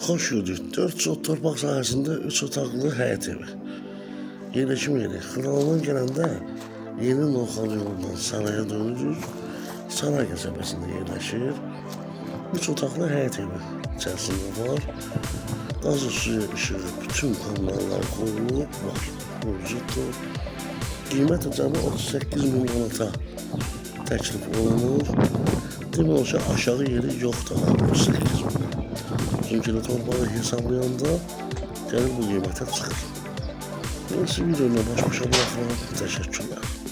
Xoş gördük. 4 sot torpaq sahəsində 3 otaqlı həyət evi. Yerləşim yeri. Xırdalandan gələndə yeni Novxanı yolundan Saraya dönürük. Saray qəsəbəsində yerləşir. 3 otaqlı həyət evi içərisində var. Qazı, suyu, işığı, bütün kommunallar qoyulub var. Mövcuddur. Qiymət cəmi 38 min manata təklif olunur. Demək olar ki, aşağı yeri yoxdur 38 min. Çünki torpağı hesablayanda gəlir bu qiymətə çıxır. Mən sizi videoyla baş-başa buraxıram. Təşəkkürlər.